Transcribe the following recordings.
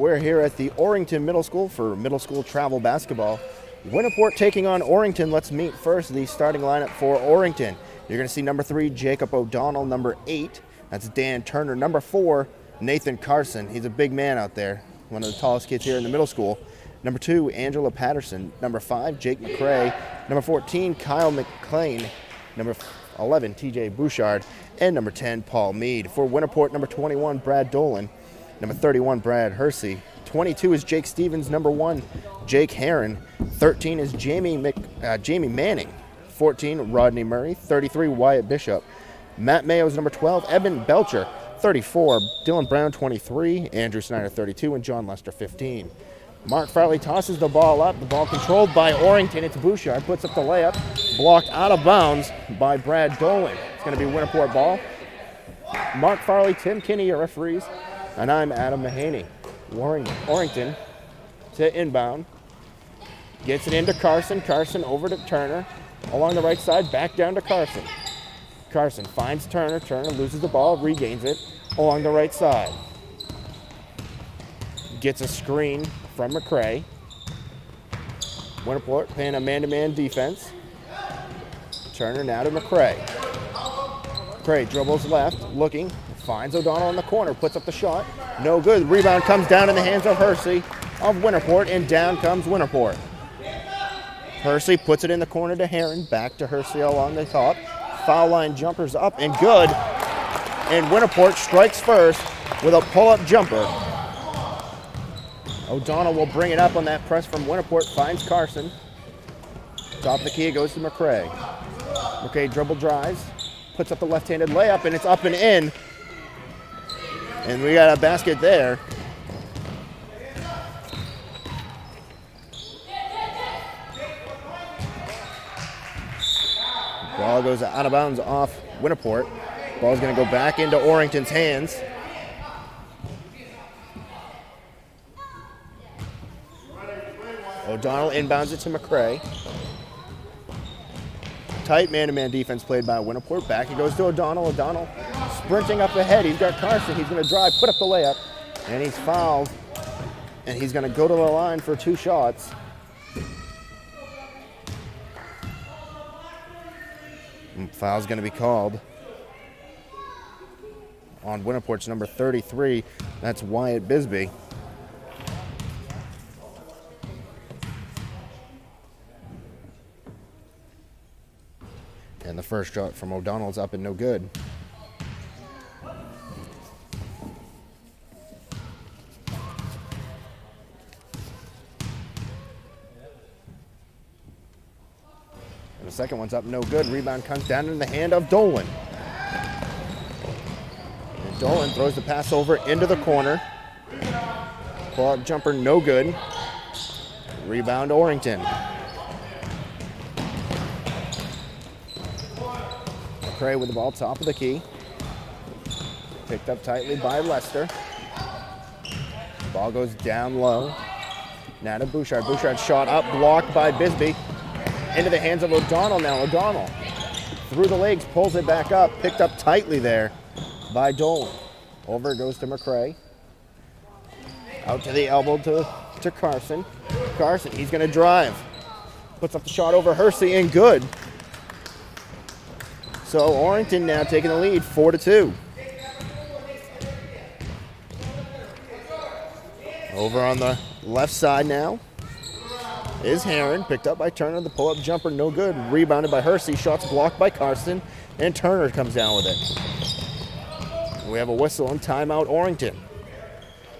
we're here at the Orrington Middle School for middle school travel basketball. Winterport taking on Orrington. Let's meet first the starting lineup for Orrington. You're going to see number 3, Jacob O'Donnell. Number 8, that's Dan Turner. Number 4, Nathan Carson. He's a big man out there, one of the tallest kids here in the middle school. Number 2, Angela Patterson. Number 5, Jake McCrae. Number 14, Kyle McClain. Number 11, TJ Bouchard. And number 10, Paul Mead. For Winterport, number 21, Brad Dolan. Number 31, Brad Hersey. 22 is Jake Stevens. Number 1, Jake Herron. 13 is Jamie Manning. 14, Rodney Murray. 33, Wyatt Bishop. Matt Mayo is number 12, Evan Belcher. 34, Dylan Brown. 23, Andrew Snyder. 32, and John Lester. 15. Mark Farley tosses the ball up. The ball controlled by Orrington. It's Bouchard. Puts up the layup. Blocked out of bounds by Brad Dolan. It's going to be Winterport ball. Mark Farley, Tim Kinney, your referees. And I'm Adam Mahaney. Orrington to inbound. Gets it into Carson. Carson over to Turner. Along the right side, back down to Carson. Carson finds Turner. Turner loses the ball, regains it along the right side. Gets a screen from McCrae. Winterport playing a man-to-man defense. Turner now to McCrae. McCrae dribbles left, looking, finds O'Donnell in the corner, puts up the shot. No good. Rebound comes down in the hands of Hersey of Winterport, and down comes Winterport. Hersey puts it in the corner to Herron, back to Hersey along the top. Foul line jumpers up and good. And Winterport strikes first with a pull-up jumper. O'Donnell will bring it up on that press from Winterport, finds Carson. Top of the key, it goes to McCrae. McCrae dribble drives, puts up the left-handed layup, and it's up and in. And we got a basket there. Ball goes out of bounds off Winterport. Ball's going to go back into Orrington's hands. O'Donnell inbounds it to McCrae. Tight man-to-man defense played by Winterport. Back it goes to O'Donnell. O'Donnell sprinting up ahead. He's got Carson. He's going to drive, put up the layup, and he's fouled. And he's going to go to the line for 2 shots. And foul's going to be called on Winterport's number 33. That's Wyatt Bisbee. And the first shot from O'Donnell's up and no good. And the second one's up, no good. Rebound comes down in the hand of Dolan. And Dolan throws the pass over into the corner. Pull-up jumper, no good. Rebound Orrington. McCrae with the ball, top of the key. Picked up tightly by Lester. Ball goes down low. Now to Bouchard. Bouchard shot up, blocked by Bisbee. Into the hands of O'Donnell now. O'Donnell through the legs, pulls it back up. Picked up tightly there by Dolan. Over it goes to McCrae. Out to the elbow to Carson. Carson, he's going to drive. Puts up the shot over Hersey and good. So Orrington now taking the lead, 4-2. Over on the left side now is Herron, picked up by Turner. The pull-up jumper, no good. Rebounded by Hersey. Shots blocked by Carson, and Turner comes down with it. We have a whistle and timeout Orrington.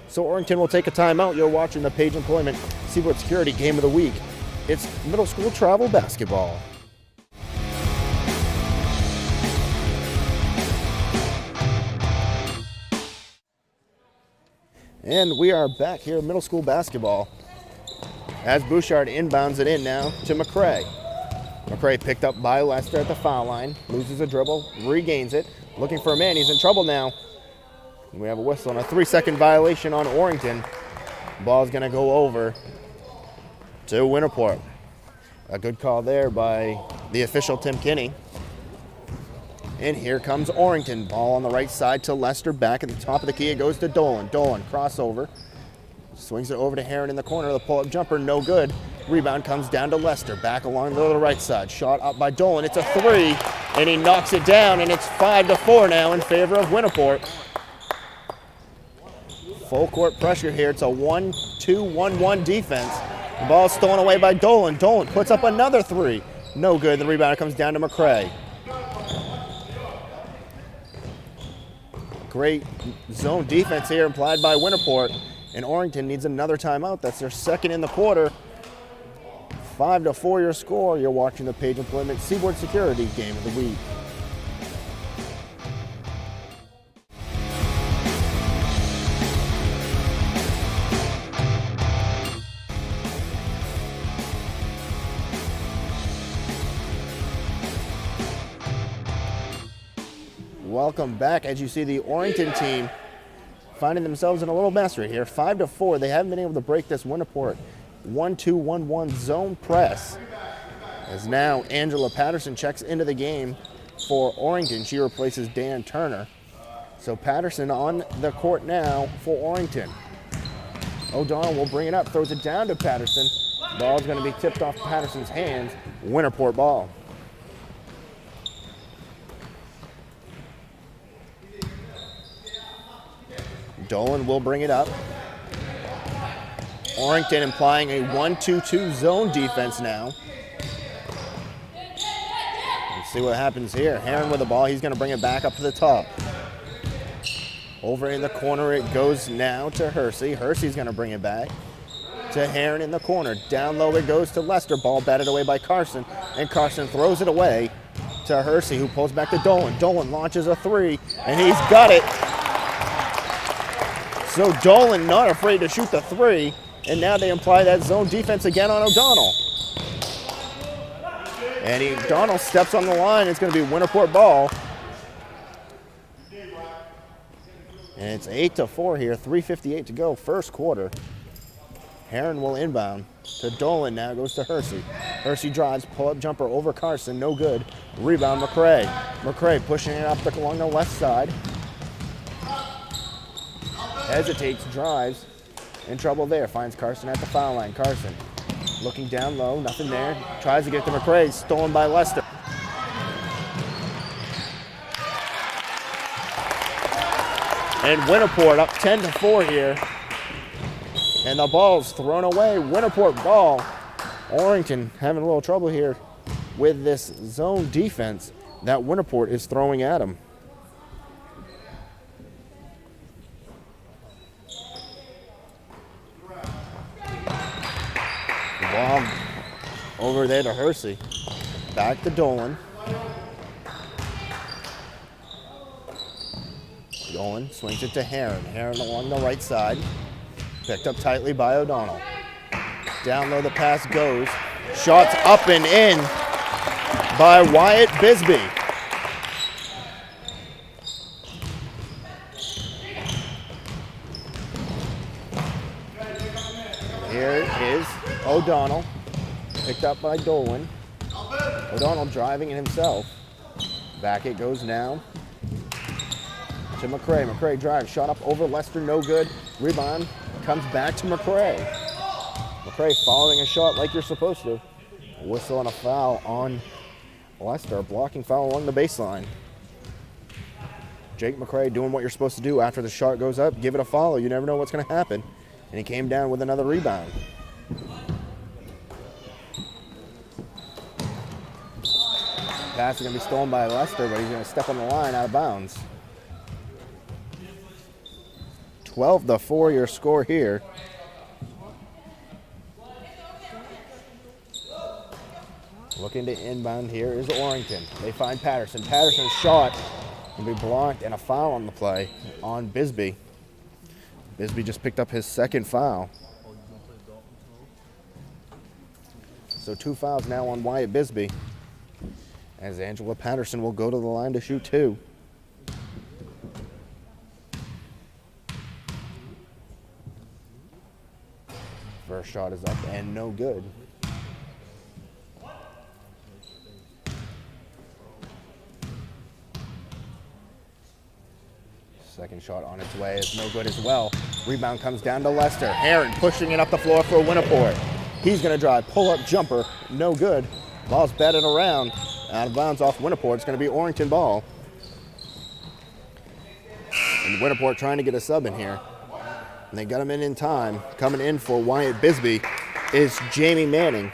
So Orrington will take a timeout. You're watching the Page Employment Seaboard Security Game of the Week. It's middle school travel basketball. And we are back here in middle school basketball as Bouchard inbounds it in now to McCrae. McCrae picked up by Lester at the foul line, loses a dribble, regains it, looking for a man. He's in trouble now. We have a whistle and a 3-second violation on Orrington. Ball's going to go over to Winterport. A good call there by the official, Tim Kinney. And here comes Orrington. Ball on the right side to Lester. Back at the top of the key. It goes to Dolan. Dolan, crossover. Swings it over to Heron in the corner. The pull-up jumper, no good. Rebound comes down to Lester. Back along the right side. Shot up by Dolan. It's a three, and he knocks it down, and it's 5-4 now in favor of Winterport. Full court pressure here. It's a 1-2-1-1 defense. The ball stolen away by Dolan. Dolan puts up another three. No good. The rebound comes down to McCray. Great zone defense here implied by Winterport. And Orrington needs another timeout. That's their second in the quarter. 5-4 your score. You're watching the Page Employment Seaboard Security Game of the Week. Welcome back. As you see, the Orrington team finding themselves in a little mess right here. 5-4. They haven't been able to break this Winterport 1-2-1-1 zone press. As now Angela Patterson checks into the game for Orrington. She replaces Dan Turner. So Patterson on the court now for Orrington. O'Donnell will bring it up, throws it down to Patterson. Ball's going to be tipped off Patterson's hands. Winterport ball. Dolan will bring it up. Orrington implying a 1-2-2 zone defense now. Let's see what happens here. Heron with the ball. He's going to bring it back up to the top. Over in the corner it goes now to Hersey. Hersey's going to bring it back to Heron in the corner. Down low it goes to Lester. Ball batted away by Carson. And Carson throws it away to Hersey, who pulls back to Dolan. Dolan launches a three, and he's got it. So Dolan not afraid to shoot the three, and now they imply that zone defense again on O'Donnell. And O'Donnell steps on the line. It's going to be Winterport ball. And it's 8-4 here, 3:58 to go, first quarter. Heron will inbound to Dolan now, goes to Hersey. Hersey drives, pull-up jumper over Carson, no good. Rebound McCray. McCray pushing it up along the left side. Hesitates, drives, in trouble there. Finds Carson at the foul line. Carson looking down low, nothing there. Tries to get to McCray, stolen by Lester. And Winterport up 10-4 here. And the ball's thrown away. Winterport ball. Orrington having a little trouble here with this zone defense that Winterport is throwing at him. Ball over there to Hersey. Back to Dolan. Dolan swings it to Heron. Heron along the right side. Picked up tightly by O'Donnell. Down low the pass goes. Shots up and in by Wyatt Bisbee. Here is O'Donnell. Picked up by Dolan. O'Donnell driving it himself. Back it goes now to McCray. McCray drives. Shot up over Lester. No good. Rebound comes back to McCray. McCray following a shot like you're supposed to. Whistle and a foul on Lester. Blocking foul along the baseline. Jake McCray doing what you're supposed to do after the shot goes up. Give it a follow. You never know what's going to happen. And he came down with another rebound. Pass is going to be stolen by Lester, but he's going to step on the line out of bounds. 12-4 your score here. Looking to inbound here is Orrington. They find Patterson. Patterson's shot will be blocked and a foul on the play on Bisbee. Bisbee just picked up his second foul. So 2 fouls now on Wyatt Bisbee, as Angela Patterson will go to the line to shoot 2. First shot is up and no good. Second shot on its way is no good as well. Rebound comes down to Lester. Heron pushing it up the floor for Winterport. He's going to drive, pull-up jumper, no good. Ball's batted around, out of bounds off Winterport. It's going to be Orrington ball. And Winterport trying to get a sub in here. And they got him in time. Coming in for Wyatt Bisbee is Jamie Manning.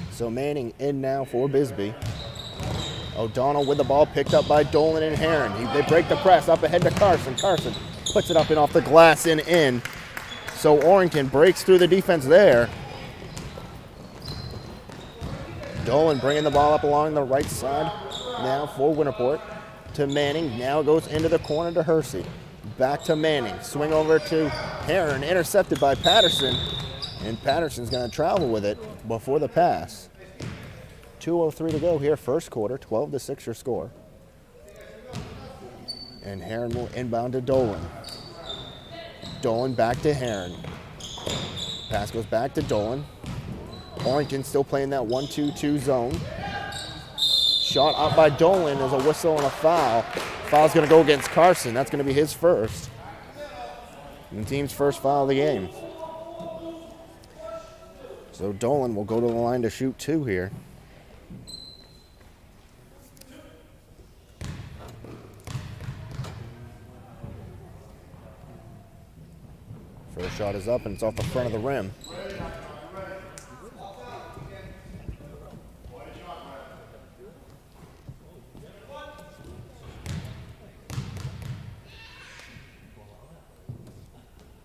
So Manning in now for Bisbee. O'Donnell with the ball picked up by Dolan and Heron. They break the press up ahead to Carson. Carson puts it up and off the glass and in. So Orrington breaks through the defense there. Dolan bringing the ball up along the right side now for Winterport to Manning. Now goes into the corner to Hersey. Back to Manning. Swing over to Heron. Intercepted by Patterson. And Patterson's going to travel with it before the pass. 2:03 to go here, first quarter, 12-6 your score. And Heron will inbound to Dolan. Dolan back to Heron. Pass goes back to Dolan. Orrington still playing that 1-2-2 zone. Shot up by Dolan is a whistle and a foul. Foul's going to go against Carson. That's going to be his first. And the team's first foul of the game. So Dolan will go to the line to shoot 2 here. First shot is up and it's off the front of the rim.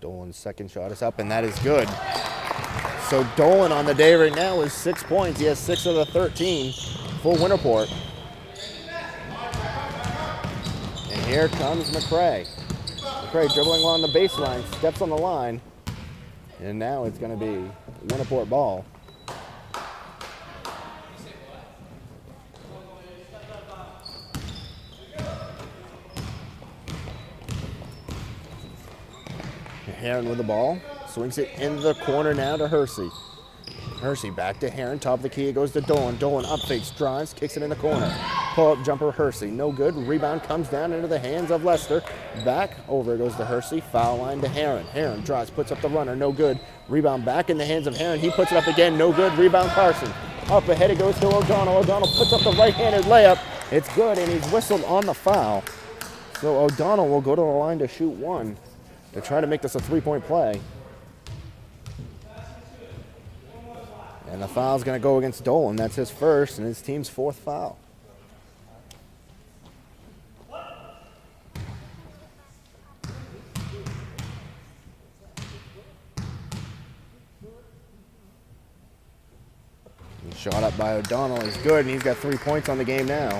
Dolan's second shot is up and that is good. So Dolan on the day right now is 6 points. He has 6 of the 13 for Winterport. And here comes McCray. McCray dribbling along the baseline, steps on the line, and now it's going to be Winterport ball. Heron with the ball, swings it in the corner now to Hersey. Hersey back to Heron, top of the key, it goes to Dolan. Dolan up fakes, drives, kicks it in the corner. Pull-up jumper, Hersey, no good. Rebound comes down into the hands of Lester. Back over goes to Hersey, foul line to Heron. Heron drives, puts up the runner, no good. Rebound back in the hands of Heron, he puts it up again, no good. Rebound Carson. Up ahead it goes to O'Donnell. O'Donnell puts up the right-handed layup. It's good, and he's whistled on the foul. So O'Donnell will go to the line to shoot 1 to try to make this a 3-point play. And the foul's going to go against Dolan. That's his first and his team's 4th foul. Shot up by O'Donnell is good, and he's got 3 points on the game now.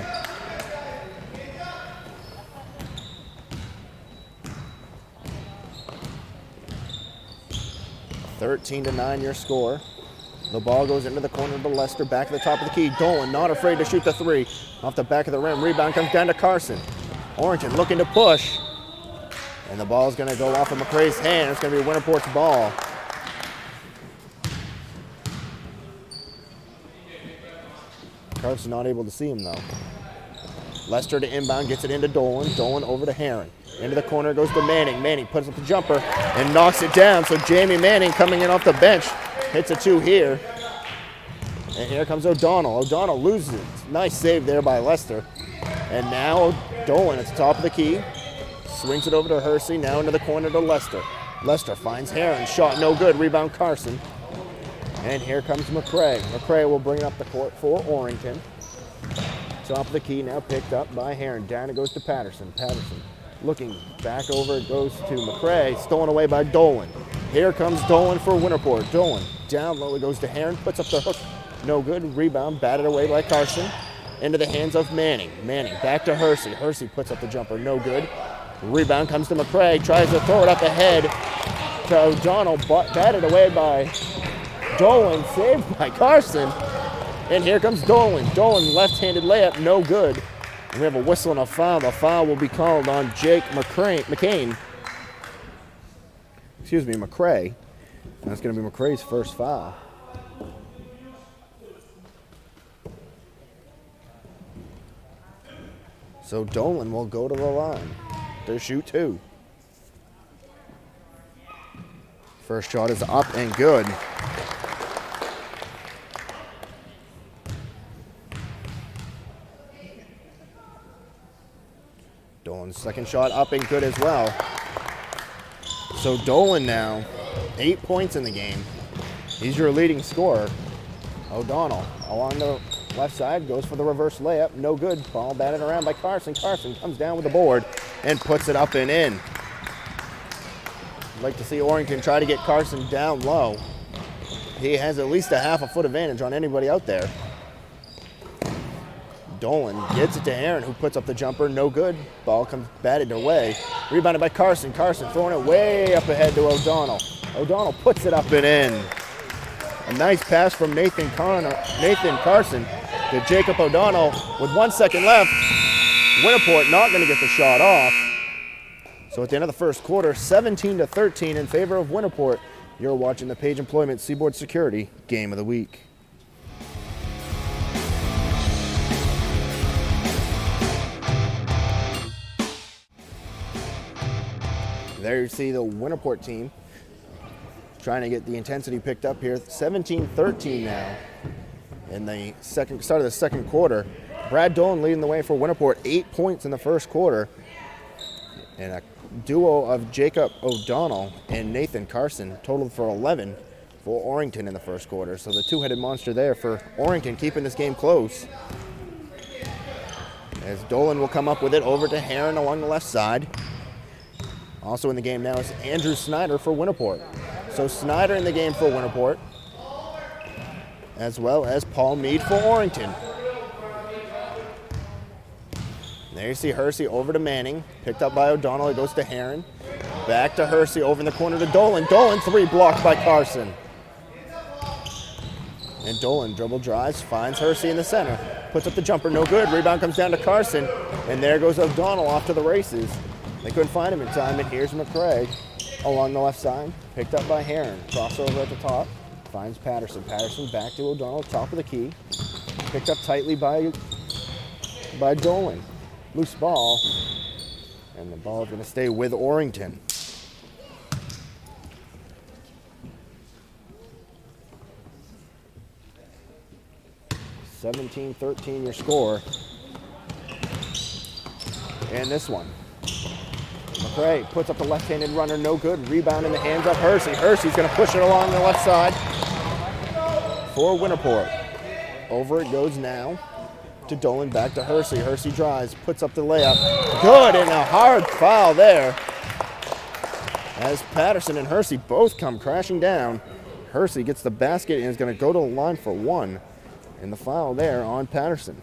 13-9 your score. The ball goes into the corner to Lester, back at the top of the key. Dolan not afraid to shoot the 3. Off the back of the rim, rebound comes down to Carson. Orrington looking to push. And the ball's going to go off of McCray's hand. It's going to be Winterport's ball. Carson not able to see him though. Lester to inbound, gets it into Dolan. Dolan over to Heron. Into the corner goes to Manning. Manning puts up the jumper and knocks it down. So Jamie Manning coming in off the bench hits a 2 here. And here comes O'Donnell. O'Donnell loses it. Nice save there by Lester. And now Dolan at the top of the key. Swings it over to Hersey. Now into the corner to Lester. Lester finds Heron. Shot no good. Rebound Carson. And here comes McCray. McCray will bring it up the court for Orrington. Top of the key now picked up by Heron. Down it goes to Patterson. Patterson looking back over. It goes to McCray. Stolen away by Dolan. Here comes Dolan for Winterport. Dolan down low. It goes to Heron. Puts up the hook. No good. Rebound batted away by Carson. Into the hands of Manning. Manning back to Hersey. Hersey puts up the jumper. No good. Rebound comes to McCray. Tries to throw it up ahead to O'Donnell. Batted away by Dolan. Saved by Carson. And here comes Dolan. Dolan left-handed layup. No good. And we have a whistle and a foul. The foul will be called on Jake McCray. Excuse me, McCray. And that's going to be McCray's first foul. So Dolan will go to the line to shoot 2. First shot is up and good. Dolan's second shot up and good as well. So Dolan now, 8 points in the game. He's your leading scorer. O'Donnell along the left side, goes for the reverse layup, no good. Ball batted around by Carson. Carson comes down with the board and puts it up and in. I'd like to see Orrington try to get Carson down low. He has at least a half a foot advantage on anybody out there. Dolan gets it to Aaron, who puts up the jumper, no good. Ball comes batted away. Rebounded by Carson. Carson throwing it way up ahead to O'Donnell. O'Donnell puts it up and in. A nice pass from Nathan Carson to Jacob O'Donnell with 1 second left. Winterport not going to get the shot off. So at the end of the first quarter, 17-13 in favor of Winterport. You're watching the Page Employment Seaboard Security Game of the Week. There you see the Winterport team trying to get the intensity picked up here. 17-13 now in the start of the second quarter. Brad Dolan leading the way for Winterport, 8 points in the first quarter. And a duo of Jacob O'Donnell and Nathan Carson totaled for 11 for Orrington in the first quarter. So the two-headed monster there for Orrington, keeping this game close. As Dolan will come up with it over to Heron along the left side. Also in the game now is Andrew Snyder for Winterport. So Snyder in the game for Winterport, as well as Paul Mead for Orrington. There you see Hersey over to Manning, picked up by O'Donnell, it goes to Heron. Back to Hersey, over in the corner to Dolan. Dolan, 3 blocked by Carson. And Dolan dribble drives, finds Hersey in the center. Puts up the jumper, no good. Rebound comes down to Carson. And there goes O'Donnell off to the races. They couldn't find him in time, and here's McCrae along the left side. Picked up by Heron. Crossover at the top. Finds Patterson. Patterson back to O'Donnell, top of the key. Picked up tightly by Dolan. Loose ball. And the ball is going to stay with Orrington. (17-13) your score. And this one. McCrae puts up the left-handed runner, no good. Rebound in the hands of Hersey. Hersey's going to push it along the left side for Winterport. Over it goes now to Dolan, back to Hersey. Hersey drives, puts up the layup. Good, and a hard foul there. As Patterson and Hersey both come crashing down. Hersey gets the basket and is going to go to the line for 1. And the foul there on Patterson.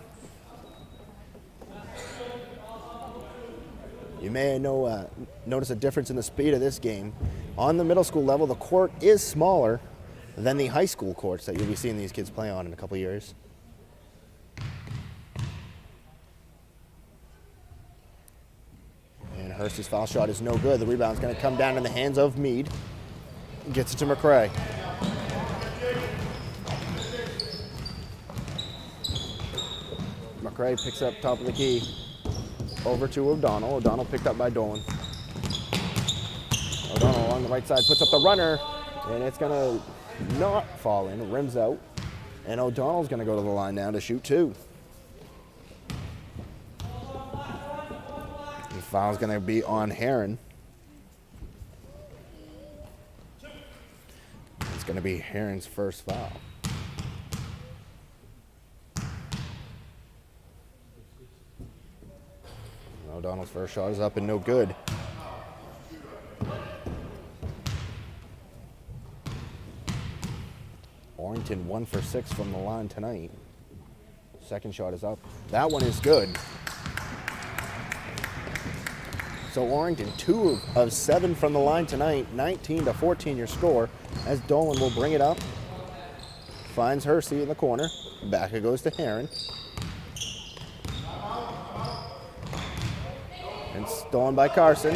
You may notice a difference in the speed of this game. On the middle school level, the court is smaller than the high school courts that you'll be seeing these kids play on in a couple years. And Hersey's foul shot is no good. The rebound's going to come down in the hands of Mead. Gets it to McCrae. McCrae picks up top of the key. Over to O'Donnell. O'Donnell picked up by Dolan. O'Donnell along the right side puts up the runner, and it's going to not fall in. Rims out. And O'Donnell's going to go to the line now to shoot 2. The foul's going to be on Heron. It's going to be Heron's first foul. O'Donnell's first shot is up and no good. Orrington 1 for 6 from the line tonight. Second shot is up. That one is good. So Orrington 2 of 7 from the line tonight. 19-14 your score, as Dolan will bring it up. Finds Hersey in the corner. Back it goes to Heron. And stolen by Carson.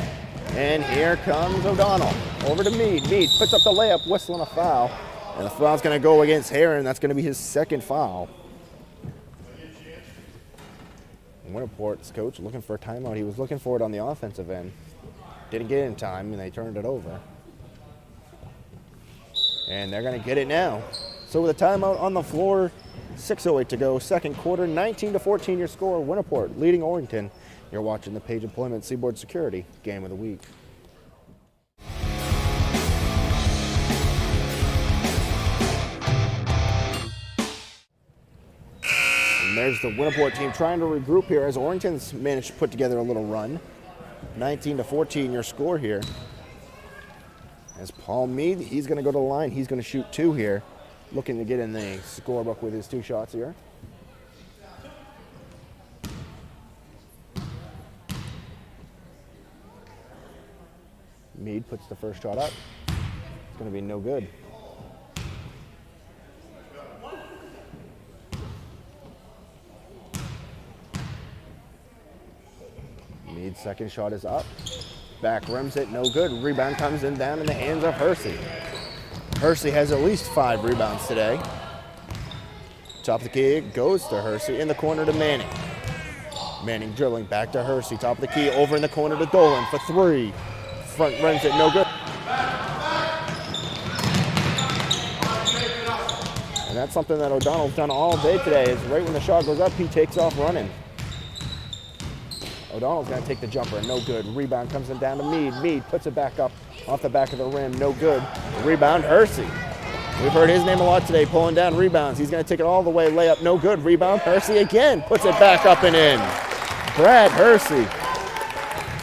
And here comes O'Donnell. Over to Mead. Mead puts up the layup, whistling a foul. And the foul's going to go against Heron. That's going to be his second foul. Winterport's coach looking for a timeout. He was looking for it on the offensive end. Didn't get it in time, and they turned it over. And they're going to get it now. So with a timeout on the floor, 6:08 to go, second quarter, 19-14 your score. Winterport leading Orrington. You're watching the Page Employment Seaboard Security Game of the Week. And there's the Winterport team trying to regroup here as Orrington's managed to put together a little run. 19-14 your score here. As Paul Mead, he's going to go to the line. He's going to shoot 2 here. Looking to get in the scorebook with his 2 shots here. Mead puts the first shot up. It's going to be no good. Mead's second shot is up. Back rims it, no good. Rebound comes in down in the hands of Hersey. Hersey has at least 5 rebounds today. Top of the key, it goes to Hersey. In the corner to Manning. Manning dribbling back to Hersey. Top of the key, over in the corner to Dolan for 3. Front rims it, no good. And that's something that O'Donnell's done all day today, is right when the shot goes up, he takes off running. O'Donnell's going to take the jumper, no good. Rebound comes in down to Mead. Mead puts it back up off the back of the rim, no good. Rebound, Hersey. We've heard his name a lot today, pulling down rebounds. He's going to take it all the way, layup, no good. Rebound, Hersey again, puts it back up and in. Brad Hersey.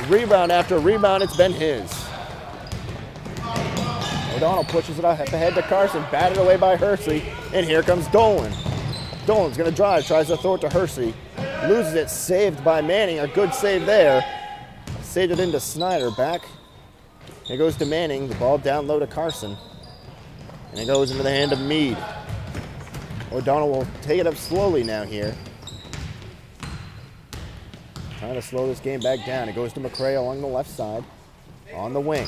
Rebound after rebound, it's been his. O'Donnell pushes it up ahead to Carson, batted away by Hersey, and here comes Dolan. Dolan's going to drive, tries to throw it to Hersey. Loses it, saved by Manning. A good save there. Saved it into Snyder. Back. It goes to Manning. The ball down low to Carson. And it goes into the hand of Mead. O'Donnell will take it up slowly now here. Trying to slow this game back down. It goes to McCray along the left side. On the wing.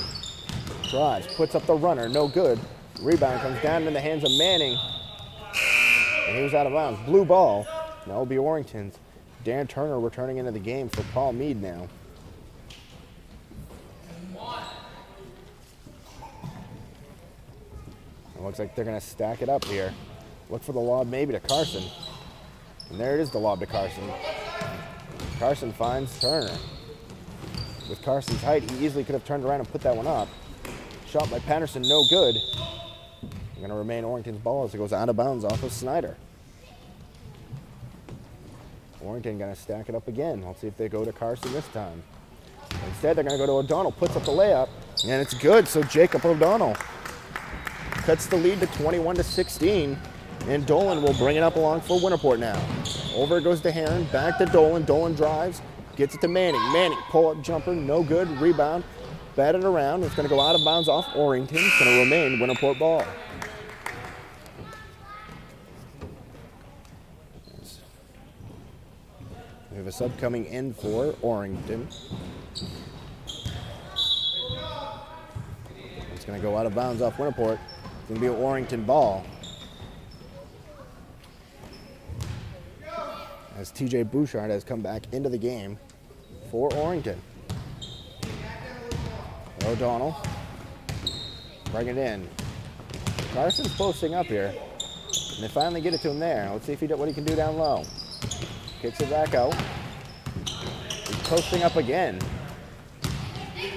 Drives. Puts up the runner. No good. Rebound comes down in the hands of Manning. And he was out of bounds. Blue ball. That will be Orrington's. Dan Turner returning into the game for Paul Mead now. It looks like they're going to stack it up here. Look for the lob maybe to Carson. And there it is, the lob to Carson. Carson finds Turner. With Carson's height, he easily could have turned around and put that one up. Shot by Patterson, no good. Going to remain Orrington's ball as it goes out of bounds off of Snyder. Orrington going to stack it up again. Let's see if they go to Carson this time. Instead, they're going to go to O'Donnell, puts up the layup, and it's good. So Jacob O'Donnell cuts the lead to 21-16, and Dolan will bring it up along for Winterport now. Over it goes to Heron, back to Dolan. Dolan drives, gets it to Manning. Manning, pull-up jumper, no good. Rebound, batted around. It's going to go out of bounds off Orrington. It's going to remain Winterport ball. We have a sub coming in for Orrington. It's going to go out of bounds off Winterport. It's going to be an Orrington ball. As TJ Bouchard has come back into the game for Orrington. O'Donnell. Bring it in. Carson's posting up here. And they finally get it to him there. Let's see if what he can do down low. Kicks it back out. He's posting up again. He's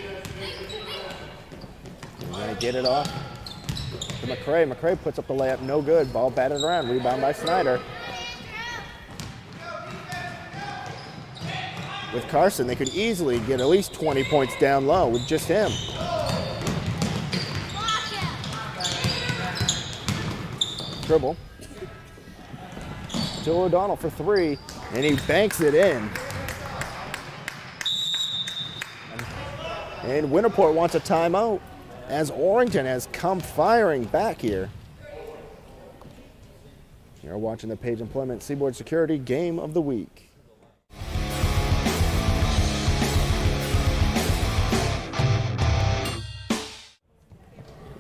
going to get it off to McCray. McCray puts up the layup, no good. Ball batted around, rebound by Snyder. With Carson, they could easily get at least 20 points down low with just him. Dribble. To O'Donnell for 3, and he banks it in. And Winterport wants a timeout as Orrington has come firing back here. You're watching the Page Employment Seaboard Security Game of the Week.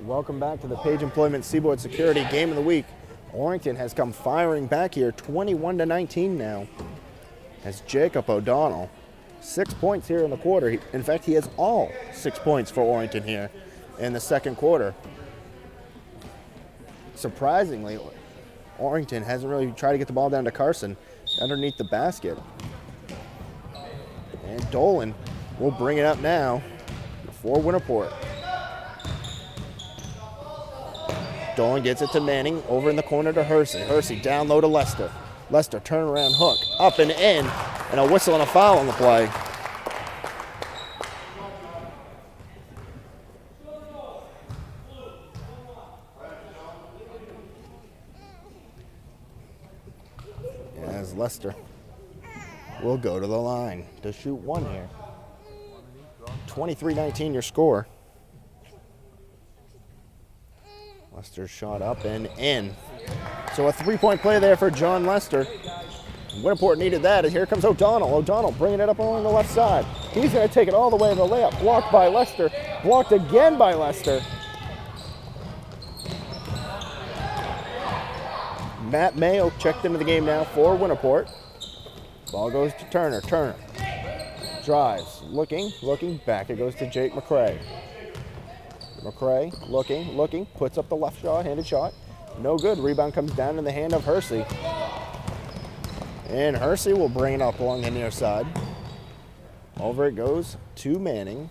Welcome back to the Page Employment Seaboard Security Game of the Week. Orrington has come firing back here, 21-19 now. as Jacob O'Donnell. 6 points here in the quarter. In fact, he has all 6 points for Orrington here in the second quarter. Surprisingly, Orrington hasn't really tried to get the ball down to Carson underneath the basket. And Dolan will bring it up now for Winterport. Dolan gets it to Manning, over in the corner to Hersey. Hersey down low to Lester. Lester turnaround hook, up and in, and a whistle and a foul on the play. As Lester will go to the line to shoot one here. 23-19 your score. Lester's shot up and in. So a three-point play there for John Lester. Winterport needed that, and here comes O'Donnell. O'Donnell bringing it up along the left side. He's going to take it all the way to the layup. Blocked by Lester. Blocked again by Lester. Matt Mayo checked into the game now for Winterport. Ball goes to Turner. Turner drives, looking, back. It goes to Jake McCray. McCray looking, puts up the left handed shot. No good. Rebound comes down in the hand of Hersey. And Hersey will bring it up along the near side. Over it goes to Manning.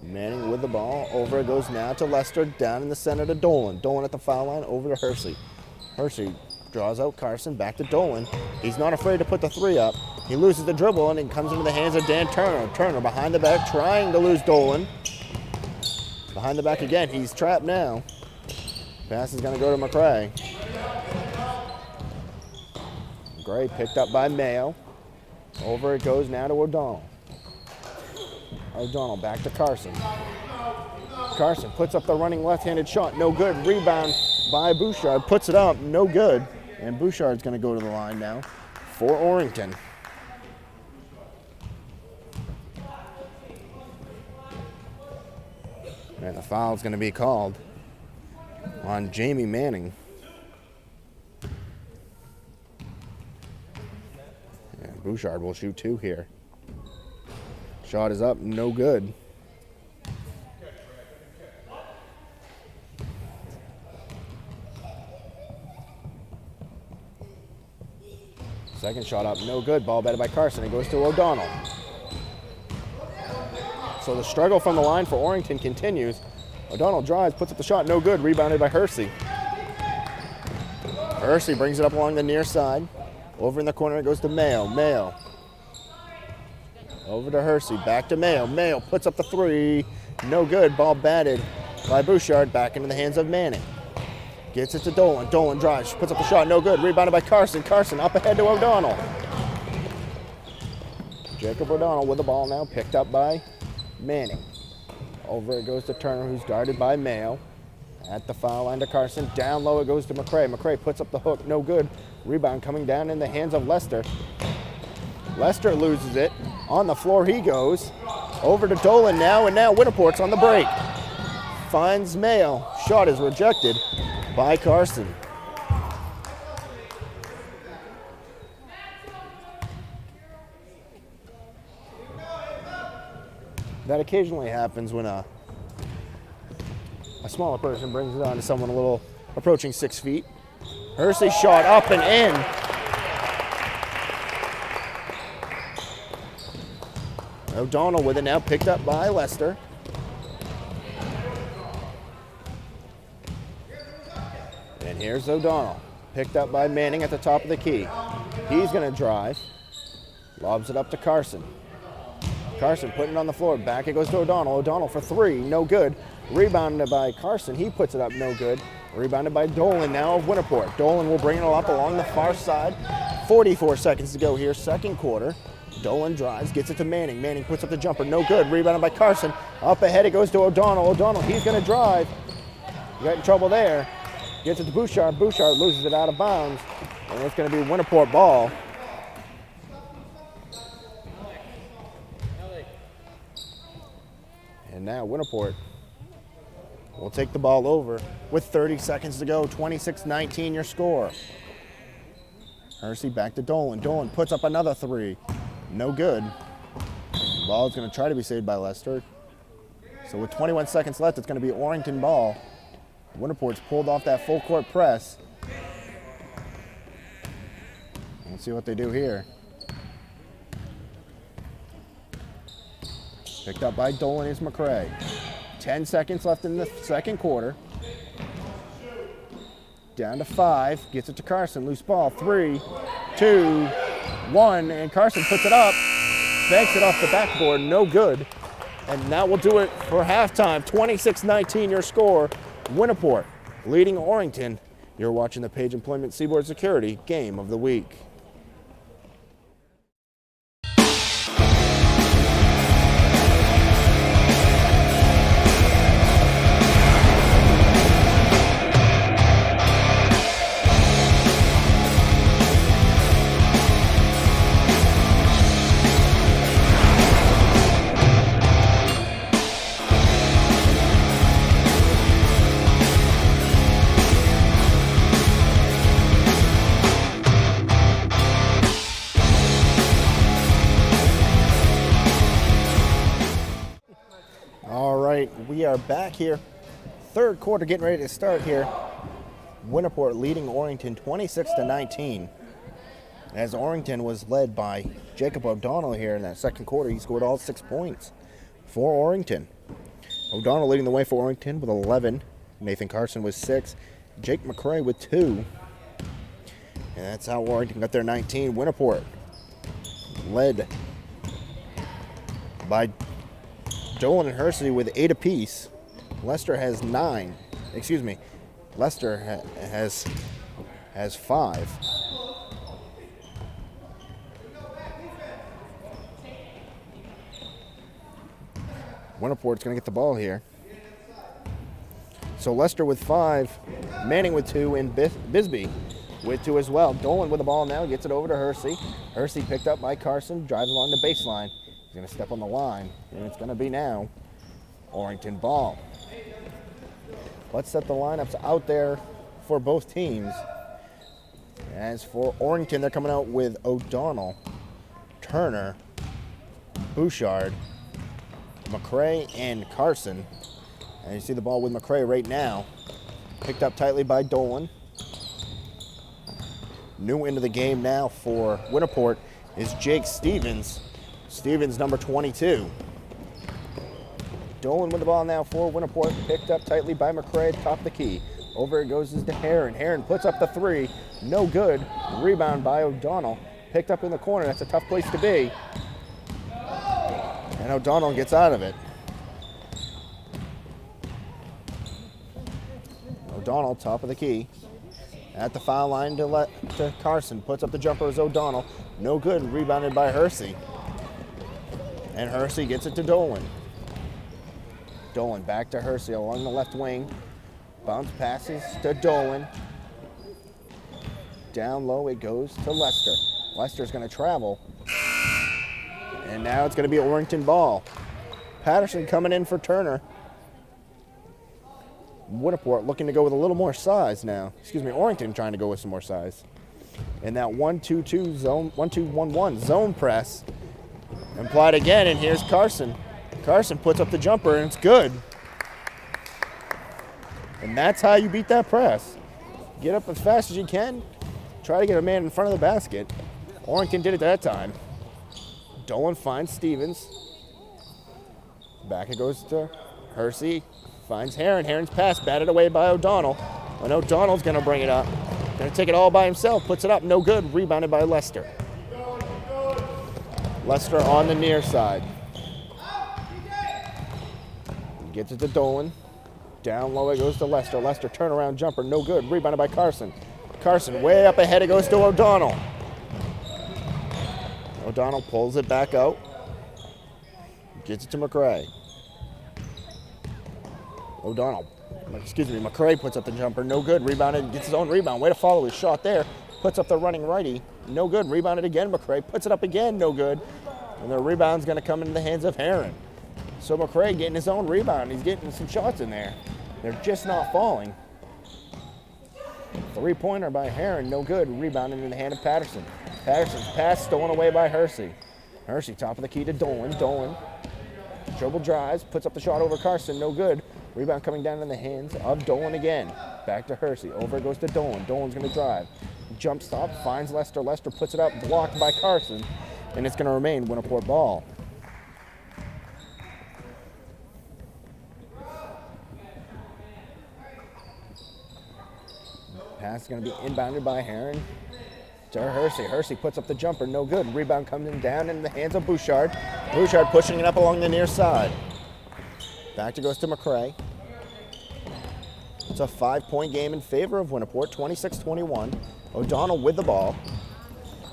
Manning with the ball. Over it goes now to Lester. Down in the center to Dolan. Dolan at the foul line. Over to Hersey. Hersey draws out Carson. Back to Dolan. He's not afraid to put the three up. He loses the dribble and it comes into the hands of Dan Turner. Turner behind the back trying to lose Dolan. Behind the back again. He's trapped now. Pass is going to go to McCray. Gray picked up by Mayo. Over it goes now to O'Donnell. O'Donnell back to Carson. Carson puts up the running left-handed shot. No good. Rebound by Bouchard. Puts it up. No good. And Bouchard's going to go to the line now for Orrington. And the foul's going to be called on Jamie Manning. And Bouchard will shoot two here. Shot is up, no good. Second shot up, no good. Ball batted by Carson. It goes to O'Donnell. So the struggle from the line for Orrington continues. O'Donnell drives, puts up the shot, no good. Rebounded by Hersey. Hersey brings it up along the near side. Over in the corner, it goes to Mayo. Mayo. Over to Hersey, back to Mayo. Mayo puts up the three, no good. Ball batted by Bouchard, back into the hands of Manning. Gets it to Dolan. Dolan drives, puts up the shot, no good. Rebounded by Carson. Carson up ahead to O'Donnell. Jacob O'Donnell with the ball now, picked up by Manning. Over it goes to Turner, who's guarded by Mayo. At the foul line to Carson. Down low it goes to McCray. McCray puts up the hook, no good. Rebound coming down in the hands of Lester. Lester loses it. On the floor he goes. Over to Dolan now, and now Winterport's on the break. Finds Mayo. Shot is rejected by Carson. That occasionally happens when a smaller person brings it on to someone a little approaching 6 feet. Hersey shot up and in. O'Donnell with it now, picked up by Lester. And here's O'Donnell, picked up by Manning at the top of the key. He's going to drive, lobs it up to Carson. Carson putting it on the floor. Back it goes to O'Donnell. O'Donnell for three, no good. Rebounded by Carson. He puts it up, no good. Rebounded by Dolan now of Winterport. Dolan will bring it up along the far side. 44 seconds to go here, second quarter. Dolan drives, gets it to Manning. Manning puts up the jumper, no good. Rebounded by Carson. Up ahead it goes to O'Donnell. O'Donnell, he's going to drive. Got in trouble there. Gets it to Bouchard. Bouchard loses it out of bounds. And it's going to be Winterport ball. And now Winterport will take the ball over with 30 seconds to go. 26-19 your score. Hersey back to Dolan. Dolan puts up another three. No good. Ball is going to try to be saved by Lester. So with 21 seconds left, it's going to be Orrington ball. Winterport's pulled off that full court press. Let's see what they do here. Picked up by Dolan is McCray. 10 seconds left in the second quarter. Down to 5, gets it to Carson, loose ball, 3, 2, 1, and Carson puts it up, banks it off the backboard, no good. And that will do it for halftime, 26-19 your score. Winterport leading Orrington. You're watching the Page Employment Seaboard Security Game of the Week. We are back here. Third quarter getting ready to start here. Winterport leading Orrington 26-19. As Orrington was led by Jacob O'Donnell here in that second quarter. He scored all 6 points for Orrington. O'Donnell leading the way for Orrington with 11. Nathan Carson with 6. Jake McCray with 2. And that's how Orrington got their 19. Winterport led by Dolan and Hersey with 8 apiece. Lester has 9. Excuse me. Lester has 5. Winterport's going to get the ball here. So Lester with 5, Manning with 2, and Bisbee with 2 as well. Dolan with the ball now, gets it over to Hersey. Hersey picked up by Carson, drives along the baseline. He's going to step on the line, and it's going to be now Orrington ball. Let's set the lineups out there for both teams. As for Orrington, they're coming out with O'Donnell, Turner, Bouchard, McCray, and Carson. And you see the ball with McCray right now. Picked up tightly by Dolan. New into the game now for Winterport is Jake Stevens. Stevens, number 22. Dolan with the ball now for Winterport. Picked up tightly by McCray, top of the key. Over it goes to Heron. Heron puts up the 3. No good. Rebound by O'Donnell. Picked up in the corner. That's a tough place to be. And O'Donnell gets out of it. O'Donnell, top of the key. At the foul line to Carson. Puts up the jumper as O'Donnell. No good. Rebounded by Hersey. And Hersey gets it to Dolan. Dolan back to Hersey along the left wing. Bounce passes to Dolan. Down low it goes to Lester. Lester's going to travel. And now it's going to be Orrington ball. Patterson coming in for Turner. Winterport looking to go with a little more size now. Excuse me, Orrington trying to go with some more size. And that 1-2-2 zone, 1-2-1-1 zone press. Implied again, and here's Carson. Carson puts up the jumper, and it's good. And that's how you beat that press. Get up as fast as you can. Try to get a man in front of the basket. Orrington did it that time. Dolan finds Stevens. Back it goes to Hersey. Finds Heron. Heron's pass batted away by O'Donnell. And O'Donnell's going to bring it up. Going to take it all by himself. Puts it up. No good. Rebounded by Lester. Lester on the near side. Gets it to Dolan. Down low it goes to Lester. Lester turnaround jumper. No good. Rebounded by Carson. Carson way up ahead. It goes to O'Donnell. O'Donnell pulls it back out. Gets it to McCray. McCray puts up the jumper. No good. Rebounded. Gets his own rebound. Way to follow his shot there. Puts up the running righty. No good. Rebounded again. McCray puts it up again. No good. And the rebound's going to come into the hands of Heron. So McCray getting his own rebound. He's getting some shots in there. They're just not falling. Three-pointer by Heron, no good. Rebound into the hand of Patterson. Patterson's pass stolen away by Hersey. Hersey, top of the key to Dolan. Dolan, dribble drives, puts up the shot over Carson, no good. Rebound coming down in the hands of Dolan again. Back to Hersey, over it goes to Dolan. Dolan's gonna drive. Jump stop, finds Lester. Lester puts it up, blocked by Carson, and it's gonna remain Winterport ball. Pass is going to be inbounded by Heron to Hersey. Hersey puts up the jumper, no good. Rebound coming down in the hands of Bouchard. Bouchard pushing it up along the near side. Back to goes to McCray. It's a 5-point game in favor of Winterport, 26-21. O'Donnell with the ball.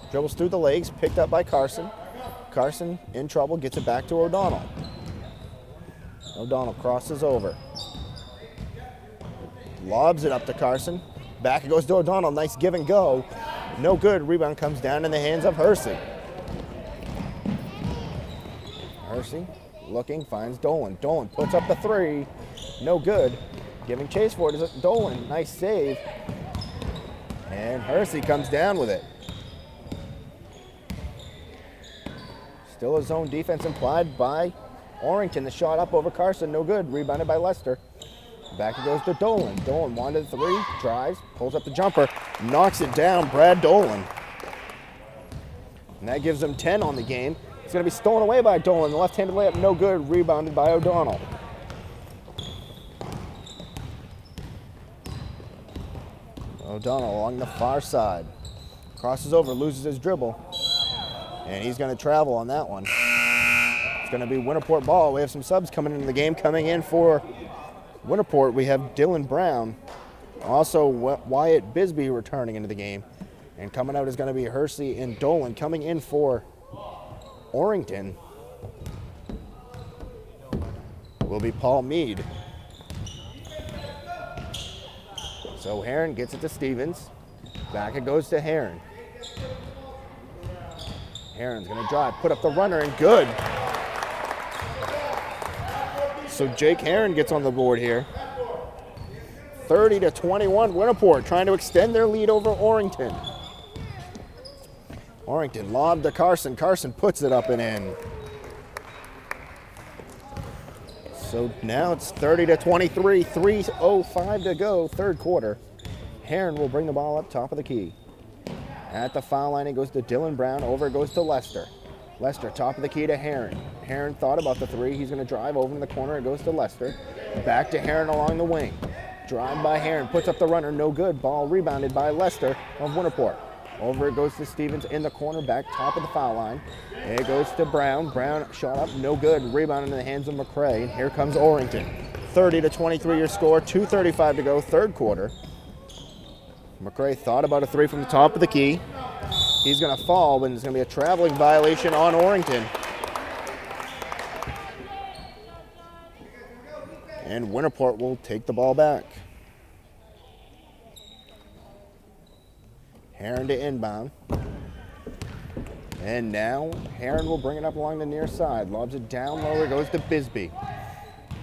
Dribbles through the legs, picked up by Carson. Carson in trouble, gets it back to O'Donnell. O'Donnell crosses over. Lobs it up to Carson. Back it goes to O'Donnell. Nice give and go. No good. Rebound comes down in the hands of Hersey. Hersey looking, finds Dolan. Dolan puts up the three. No good. Giving chase for it is Dolan. Nice save. And Hersey comes down with it. Still a zone defense implied by Orrington. The shot up over Carson. No good. Rebounded by Lester. Back it goes to Dolan. Dolan wanted the three, drives, pulls up the jumper, knocks it down, Brad Dolan. And that gives them 10 on the game. It's going to be stolen away by Dolan. The left-handed layup, no good, rebounded by O'Donnell. O'Donnell along the far side. Crosses over, loses his dribble. And he's going to travel on that one. It's going to be Winterport ball. We have some subs coming into the game. Coming in for Winterport, we have Dylan Brown, also Wyatt Bisbee returning into the game. And coming out is going to be Hersey and Dolan. Coming in for Orrington will be Paul Mead. So Heron gets it to Stevens. Back it goes to Heron. Heron's going to drive, put up the runner, and good. So Jake Heron gets on the board here. 30-21, Winterport trying to extend their lead over Orrington. Orrington lobbed to Carson. Carson puts it up and in. So now it's 30-23, 3:05 to go, third quarter. Heron will bring the ball up top of the key. At the foul line, it goes to Dylan Brown. Over it goes to Lester. Lester, top of the key to Heron. Heron thought about the three. He's going to drive over in the corner. It goes to Lester. Back to Heron along the wing. Drive by Heron. Puts up the runner. No good. Ball rebounded by Lester of Winterport. Over it goes to Stevens in the corner. Back top of the foul line. It goes to Brown. Brown shot up. No good. Rebound in the hands of McCray. And here comes Orrington. 30-23 your score. 2:35 to go. Third quarter. McCray thought about a three from the top of the key. He's going to fall, but there's going to be a traveling violation on Orrington. And Winterport will take the ball back. Heron to inbound. And now Heron will bring it up along the near side. Lobs it down lower, goes to Bisbee.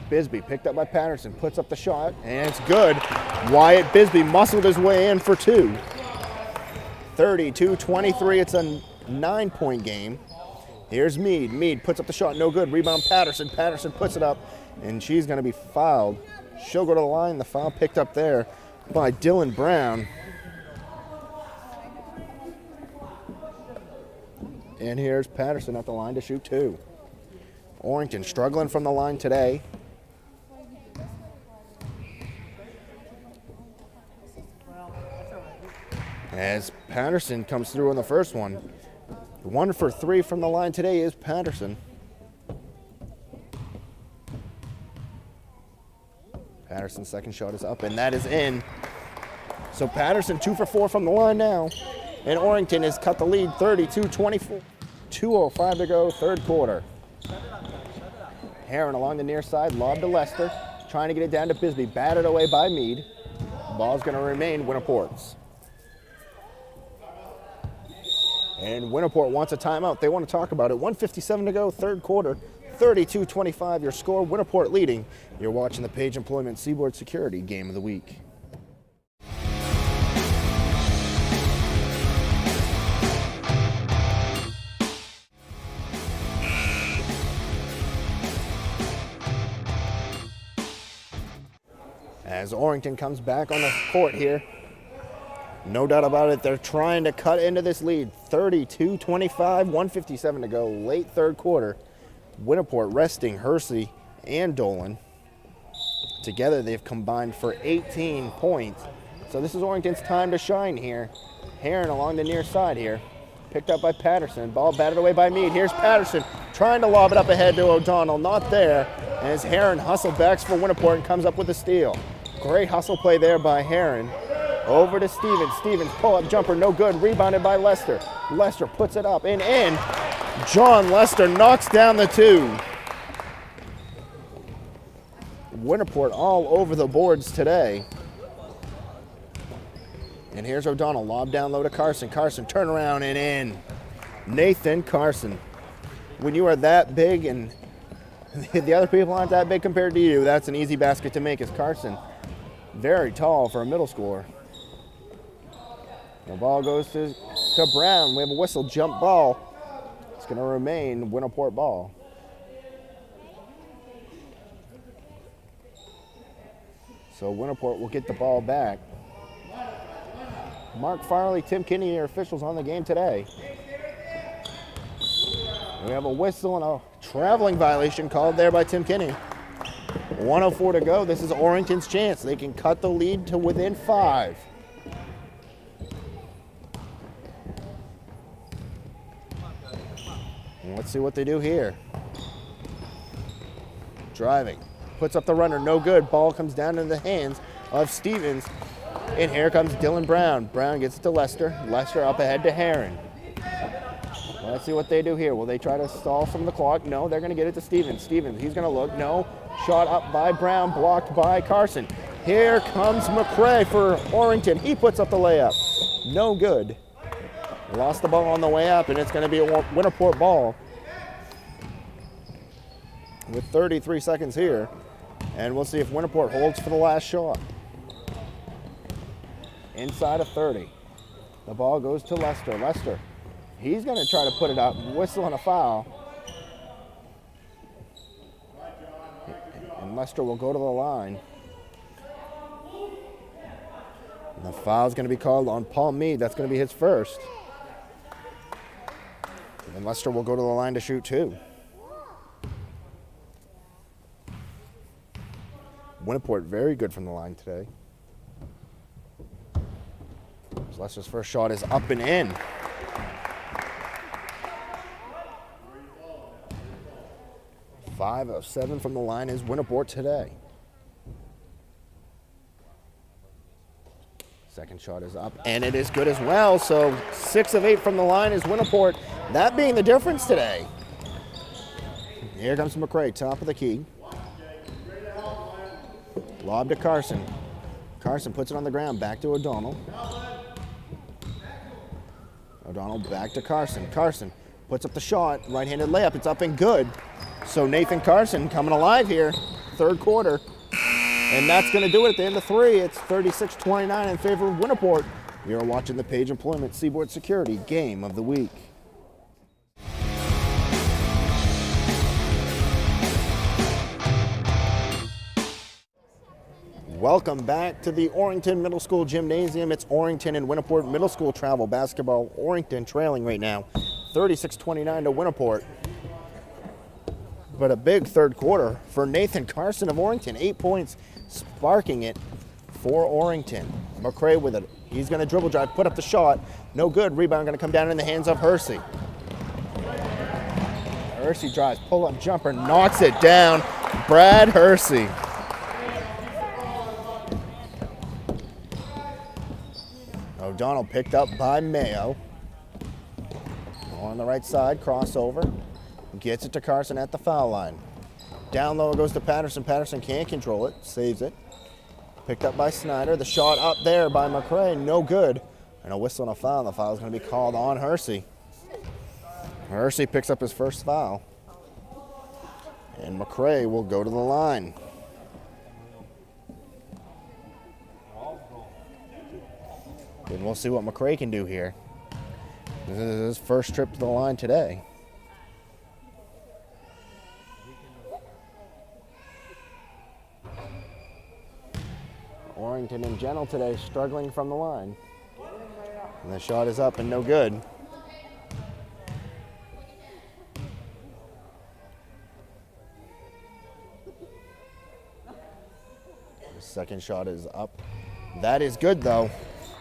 Bisbee picked up by Patterson, puts up the shot, and it's good. Wyatt Bisbee muscled his way in for two. 32-23, it's a 9-point game. Here's Mead. Mead puts up the shot, no good. Rebound Patterson. Patterson puts it up, and she's going to be fouled. She'll go to the line. The foul picked up there by Dylan Brown. And here's Patterson at the line to shoot two. Orrington struggling from the line today. As Patterson comes through in the first one. 1 for 3 from the line today is Patterson. Patterson's second shot is up, and that is in. So Patterson 2 for 4 from the line now. And Orrington has cut the lead 32-24. 2:05 to go, third quarter. Heron along the near side, lob to Lester. Trying to get it down to Bisbee. Batted away by Mead. Ball's going to remain Winterport's. And Winterport wants a timeout. They want to talk about it. 1:57 to go, third quarter. 32-25, your score. Winterport leading. You're watching the Page Employment Seaboard Security Game of the Week. as Orrington comes back on the court here. No doubt about it, they're trying to cut into this lead. 32-25, 1:57 to go, late third quarter. Winterport resting Hersey and Dolan. Together they've combined for 18 points. So this is Orrington's time to shine here. Heron along the near side here. Picked up by Patterson. Ball batted away by Meade. Here's Patterson trying to lob it up ahead to O'Donnell. Not there. And as Heron hustle backs for Winterport and comes up with a steal. Great hustle play there by Heron. Over to Stevens. Stevens pull-up jumper, no good. Rebounded by Lester. Lester puts it up and in. John Lester knocks down the two. Winterport all over the boards today. And here's O'Donnell, lob down low to Carson. Carson, turn around and in. Nathan Carson. When you are that big and the other people aren't that big compared to you, that's an easy basket to make as Carson. Very tall for a middle schooler. The ball goes to Brown. We have a whistle, jump ball. It's going to remain Winterport ball. So Winterport will get the ball back. Mark Farley, Tim Kinney are officials on the game today. We have a whistle and a traveling violation called there by Tim Kinney. 1:04 to go. This is Orrington's chance. They can cut the lead to within 5. And let's see what they do here. Driving. Puts up the runner. No good. Ball comes down into the hands of Stevens. And here comes Dylan Brown. Brown gets it to Lester. Lester up ahead to Heron. Let's see what they do here. Will they try to stall some of the clock? No, they're going to get it to Stevens. Stevens, he's going to look. No. Shot up by Brown, blocked by Carson. Here comes McCray for Orrington. He puts up the layup. No good. Lost the ball on the way up, and it's going to be a Winterport ball with 33 seconds here. And we'll see if Winterport holds for the last shot. Inside of 30. The ball goes to Lester. Lester, he's going to try to put it up. Whistle and a foul. And Lester will go to the line. And the foul is going to be called on Paul Meade. That's going to be his first. And Lester will go to the line to shoot 2. Winterport very good from the line today. Lester's first shot is up and in. Five of 7 from the line is Winterport today. Second shot is up, and it is good as well. So 6 of 8 from the line is Winterport. That being the difference today. Here comes McCray, top of the key. Lob to Carson. Carson puts it on the ground, back to O'Donnell. O'Donnell back to Carson. Carson puts up the shot, right-handed layup. It's up and good. So Nathan Carson coming alive here, third quarter. And that's going to do it at the end of 3. It's 36-29 in favor of Winterport. You are watching the Page Employment Seaboard Security Game of the Week. Welcome back to the Orrington Middle School Gymnasium. It's Orrington and Winterport Middle School travel basketball. Orrington trailing right now, 36-29 to Winterport. But a big third quarter for Nathan Carson of Orrington. 8 points, sparking it for Orrington. McCray with it. He's going to dribble drive, put up the shot. No good. Rebound going to come down in the hands of Hersey. Hersey drives, pull-up jumper, knocks it down. Brad Hersey. O'Donnell picked up by Mayo. On the right side, crossover. Gets it to Carson at the foul line. Down low goes to Patterson. Patterson can't control it, saves it. Picked up by Snyder. The shot up there by McCray, no good. And a whistle and a foul. The foul is going to be called on Hersey. Hersey picks up his first foul. And McCray will go to the line. And we'll see what McCray can do here. This is his first trip to the line today. Orrington in general today struggling from the line. And the shot is up and no good. The second shot is up. That is good though.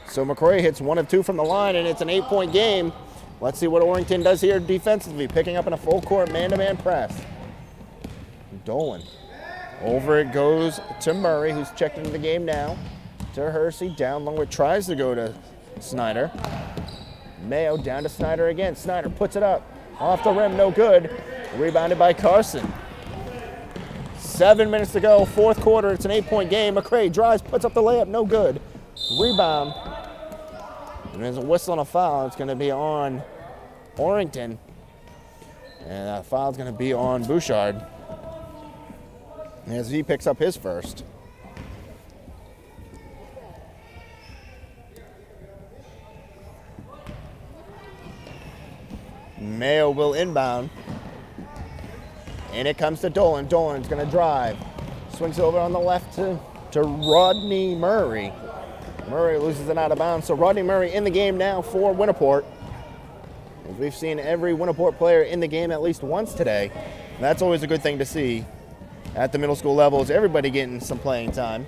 So McCray hits 1 of 2 from the line and it's an 8-point game. Let's see what Orrington does here defensively, picking up in a full court man-to-man press. Dolan. Over it goes to Murray, who's checked into the game now. To Hersey, down low, it tries to go to Snyder. Mayo down to Snyder again. Snyder puts it up. Off the rim, no good. Rebounded by Carson. 7 minutes to go, fourth quarter. It's an 8-point game. McCray drives, puts up the layup, no good. Rebound. And there's a whistle and a foul. It's going to be on Orrington. And that foul's going to be on Bouchard as he picks up his first. Mayo will inbound. And it comes to Dolan. Dolan's going to drive. Swings over on the left to Rodney Murray. Murray loses it out of bounds. So Rodney Murray in the game now for Winterport. As we've seen every Winterport player in the game at least once today. That's always a good thing to see at the middle school levels. Everybody getting some playing time.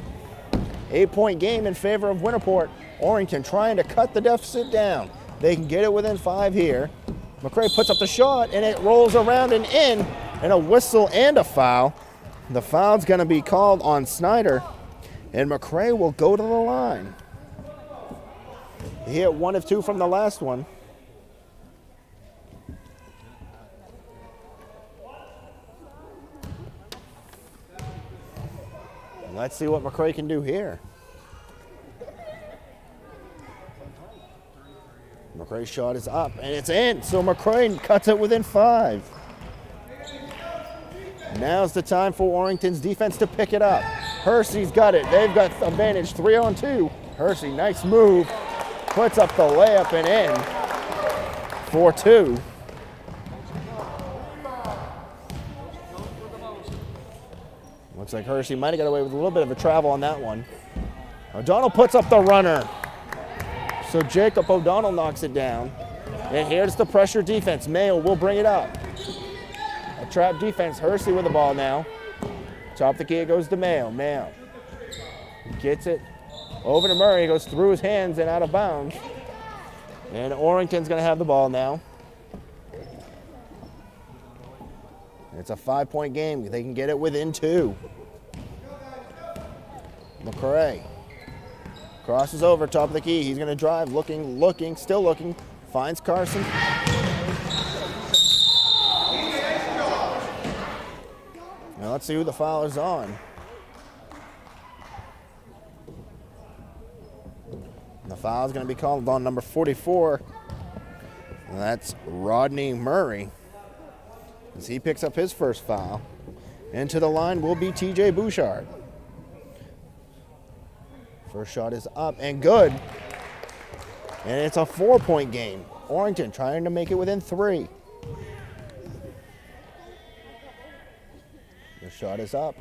8-point game in favor of Winterport. Orrington trying to cut the deficit down. They can get it within 5 here. McCray puts up the shot and it rolls around and in. And a whistle and a foul. The foul's going to be called on Snyder. And McCray will go to the line. He hit 1 of 2 from the last one. Let's see what McCray can do here. McCray's shot is up and it's in. So McCray cuts it within 5. Now's the time for Orrington's defense to pick it up. Hersey's got it. They've got advantage 3-on-2. Hersey, nice move. Puts up the layup and in. 4-2. Looks like Hersey might have got away with a little bit of a travel on that one. O'Donnell puts up the runner. So Jacob O'Donnell knocks it down. And here's the pressure defense. Mayo will bring it up. A trap defense. Hersey with the ball now. Top the key, it goes to Mayo. Mayo gets it over to Murray. He goes through his hands and out of bounds. And Orrington's going to have the ball now. It's a 5-point game. They can get it within 2. McCray crosses over, top of the key. He's going to drive, looking, still looking. Finds Carson. Now let's see who the foul is on. The foul is going to be called on number 44. And that's Rodney Murray, as he picks up his first foul. And to the line will be TJ Bouchard. First shot is up and good. And it's a 4-point game. Orrington trying to make it within 3. The shot is up.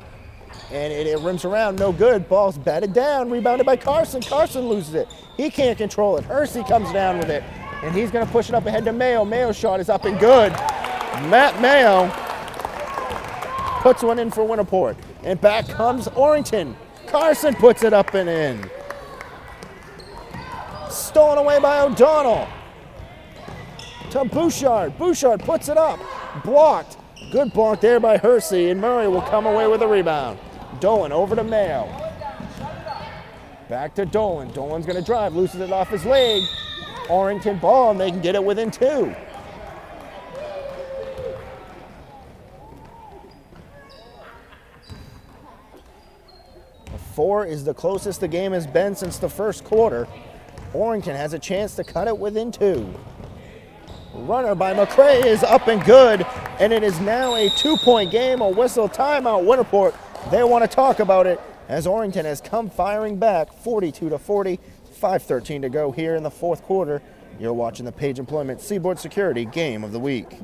And it rims around, no good. Ball's batted down, rebounded by Carson. Carson loses it. He can't control it. Hersey comes down with it. And he's going to push it up ahead to Mayo. Mayo's shot is up and good. Matt Mayo puts one in for Winterport. And back comes Orrington. Carson puts it up and in. Stolen away by O'Donnell. To Bouchard. Bouchard puts it up. Blocked. Good block there by Hersey, and Murray will come away with a rebound. Dolan over to Mayo. Back to Dolan. Dolan's going to drive, loosens it off his leg. Orrington ball, and they can get it within 2. A 4 is the closest the game has been since the first quarter. Orrington has a chance to cut it within 2. Runner by McCray is up and good, and it is now a 2-point game. A whistle, timeout, Winterport. They want to talk about it as Orrington has come firing back 42-40, 5:13 to go here in the fourth quarter. You're watching the Page Employment Seaboard Security Game of the Week.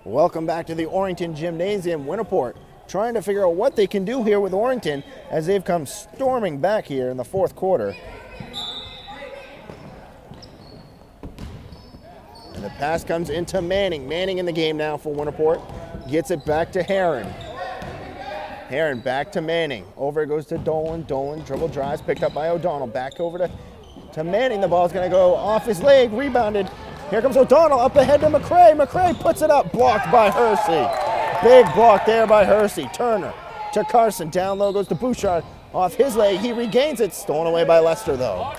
Welcome back to the Orrington Gymnasium. Winterport trying to figure out what they can do here with Orrington as they've come storming back here in the fourth quarter. And the pass comes into Manning. Manning in the game now for Winterport. Gets it back to Heron. Heron back to Manning. Over it goes to Dolan. Dolan dribble drives, picked up by O'Donnell. Back over to Manning. The ball's going to go off his leg. Rebounded. Here comes O'Donnell up ahead to McCray. McCray puts it up. Blocked by Hersey. Big block there by Hersey. Turner to Carson. Down low goes to Bouchard. Off his leg. He regains it. Stolen away by Lester, though.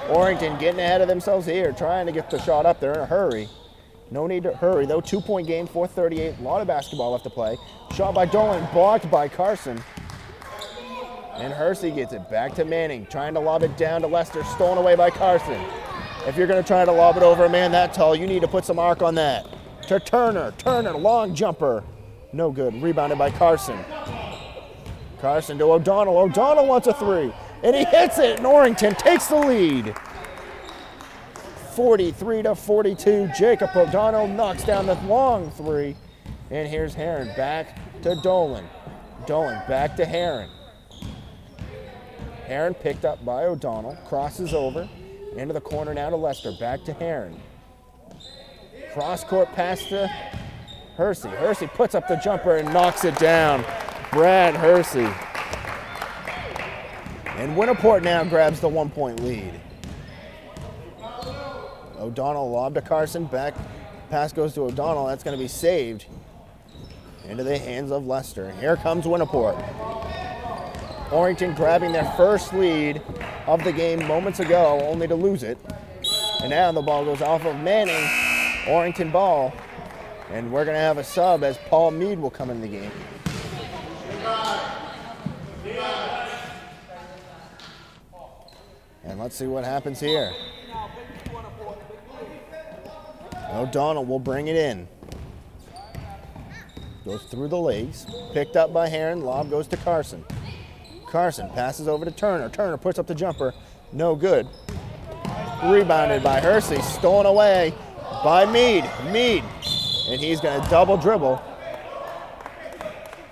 Orrington getting ahead of themselves here, trying to get the shot up there in a hurry. No need to hurry, though. 2-point game, 4:38. A lot of basketball left to play. Shot by Dolan, blocked by Carson. And Hersey gets it back to Manning, trying to lob it down to Lester, stolen away by Carson. If you're going to try to lob it over a man that tall, you need to put some arc on that. To Turner. Turner, long jumper. No good. Rebounded by Carson. Carson to O'Donnell. O'Donnell wants a three. And he hits it, and Orrington takes the lead. 43-42. Jacob O'Donnell knocks down the long three. And here's Heron back to Dolan. Dolan back to Heron. Heron picked up by O'Donnell, crosses over, into the corner now to Lester, back to Heron. Cross-court pass to Hersey. Hersey puts up the jumper and knocks it down. Brad Hersey. And Winterport now grabs the 1-point lead. O'Donnell lobbed to Carson, back, pass goes to O'Donnell, that's going to be saved into the hands of Lester. Here comes Winterport. Orrington grabbing their first lead of the game moments ago, only to lose it. And now the ball goes off of Manning, Orrington ball, and we're going to have a sub as Paul Mead will come in the game. And let's see what happens here. O'Donnell will bring it in. Goes through the legs. Picked up by Heron. Lob goes to Carson. Carson passes over to Turner. Turner puts up the jumper. No good. Rebounded by Hersey. Stolen away by Mead. Mead. And he's going to double dribble.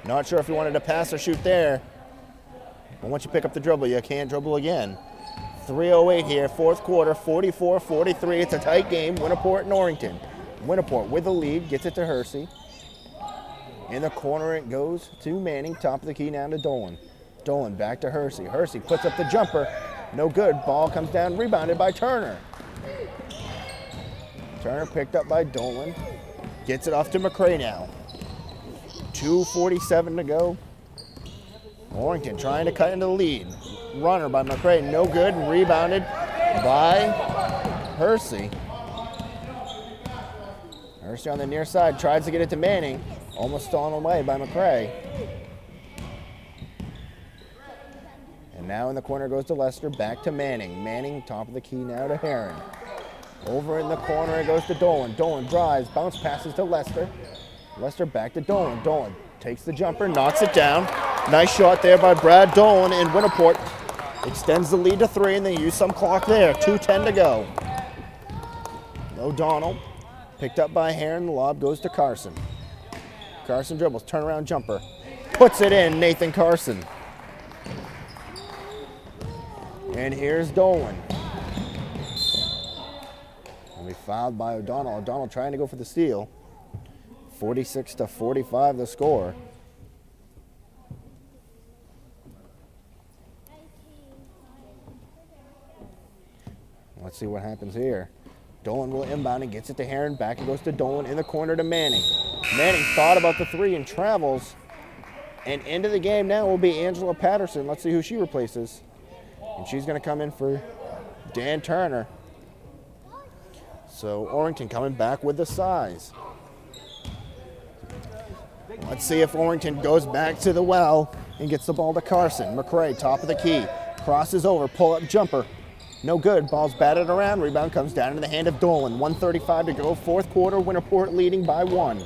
Not sure if he wanted to pass or shoot there. But once you pick up the dribble, you can't dribble again. 3:08 here, fourth quarter, 44-43. It's a tight game, Winterport and Orrington. Winterport with the lead, gets it to Hersey. In the corner it goes to Manning, top of the key now to Dolan. Dolan back to Hersey. Hersey puts up the jumper, no good. Ball comes down, rebounded by Turner. Turner picked up by Dolan. Gets it off to McCray now. 2:47 to go. Orrington trying to cut into the lead. Runner by McCray, no good, and rebounded by Hersey. Hersey on the near side, tries to get it to Manning, almost stolen away by McCray. And now in the corner goes to Lester, back to Manning. Manning, top of the key now to Heron. Over in the corner it goes to Dolan. Dolan drives, bounce passes to Lester. Lester back to Dolan. Dolan takes the jumper, knocks it down. Nice shot there by Brad Dolan, and Winterport extends the lead to 3, and they use some clock there. 2:10 to go. O'Donnell picked up by Heron. The lob goes to Carson. Carson dribbles, turnaround jumper. Puts it in, Nathan Carson. And here's Dolan. And we fouled by O'Donnell. O'Donnell trying to go for the steal. 46-45 the score. Let's see what happens here. Dolan will inbound and gets it to Heron. Back it goes to Dolan in the corner to Manning. Manning thought about the three and travels. And into the game now will be Angela Patterson. Let's see who she replaces. And she's going to come in for Dan Turner. So Orrington coming back with the size. Let's see if Orrington goes back to the well and gets the ball to Carson. McCray, top of the key. Crosses over, pull-up jumper. No good. Ball's batted around. Rebound comes down into the hand of Dolan. 1:35 to go. Fourth quarter. Winterport leading by 1.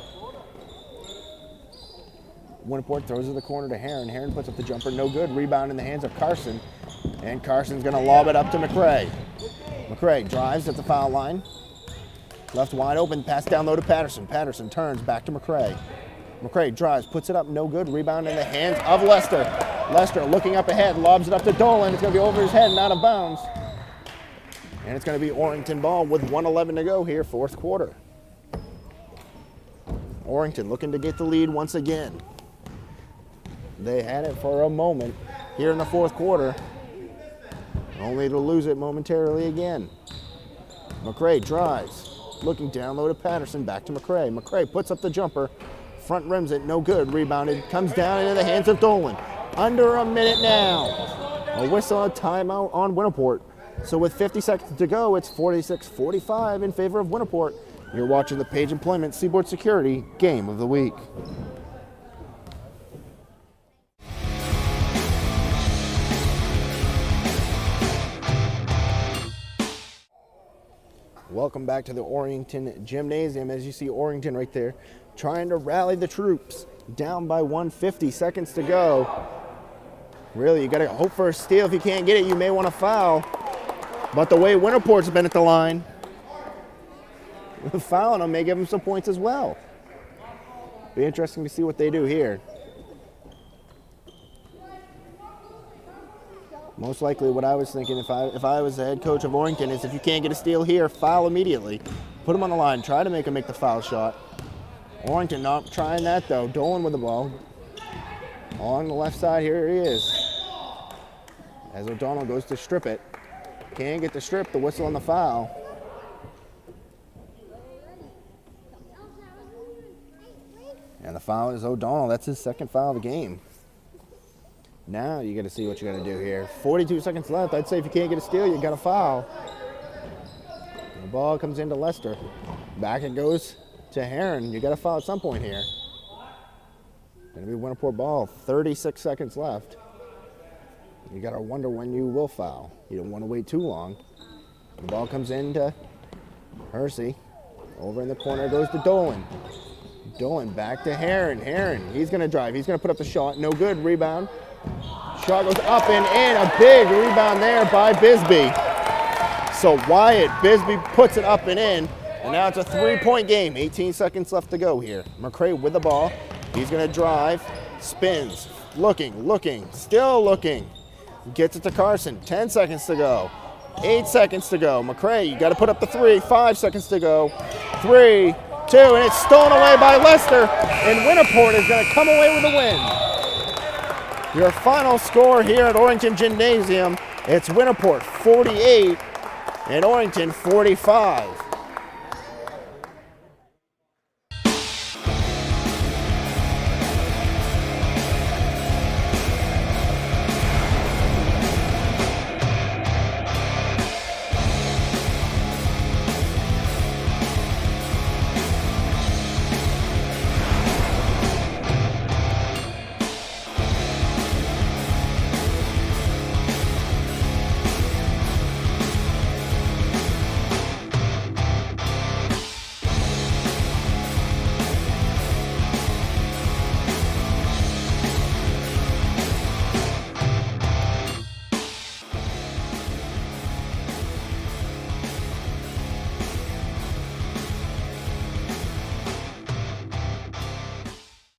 Winterport throws to the corner to Heron. Heron puts up the jumper. No good. Rebound in the hands of Carson. And Carson's going to lob it up to McCray. McCray drives at the foul line. Left wide open, pass down low to Patterson. Patterson turns back to McCray. McCray drives, puts it up, no good. Rebound in the hands of Lester. Lester looking up ahead, lobs it up to Dolan. It's going to be over his head and out of bounds. And it's going to be Orrington ball with 1:11 to go here, fourth quarter. Orrington looking to get the lead once again. They had it for a moment here in the fourth quarter, only to lose it momentarily again. McCray drives, looking down low to Patterson, back to McCray. McCray puts up the jumper, front rims it, no good, rebounded, comes down into the hands of Dolan. Under a minute now. A whistle, a timeout on Winterport. So with 50 seconds to go, it's 46-45 in favor of Winterport. You're watching the Page Employment Seaboard Security Game of the Week. Welcome back to the Orrington Gymnasium. As you see Orrington right there, trying to rally the troops. Down by 150 seconds to go. Really, you got to hope for a steal. If you can't get it, you may want to foul. But the way Winterport's been at the line, fouling them may give them some points as well. Be interesting to see what they do here. Most likely what I was thinking if I was the head coach of Orrington is if you can't get a steal here, foul immediately. Put them on the line, try to make them make the foul shot. Orrington not trying that though. Dolan with the ball. Along the left side, here he is. As O'Donnell goes to strip it. Can't get the strip, the whistle on the foul. And the foul is O'Donnell. That's his second foul of the game. Now you got to see what you got to do here. 42 seconds left. I'd say if you can't get a steal, you got to foul. The ball comes into Lester. Back it goes to Heron. You got to foul at some point here. Going to be Winterport ball. 36 seconds left. You got to wonder when you will foul. You don't want to wait too long. The ball comes into Hersey. Over in the corner goes to Dolan. Dolan back to Heron. Heron, he's going to drive. He's going to put up the shot. No good. Rebound. Shot goes up and in. A big rebound there by Bisbee. So Wyatt Bisbee puts it up and in. And now it's a three-point game. 18 seconds left to go here. McCray with the ball. He's going to drive. Spins. Looking. Still looking. Gets it to Carson. 10 seconds to go. 8 seconds to go. McCray, you got to put up the three. 5 seconds to go. 3, 2, and it's stolen away by Lester. And Winterport is going to come away with the win. Your final score here at Orrington Gymnasium, it's Winterport 48 and Orrington 45.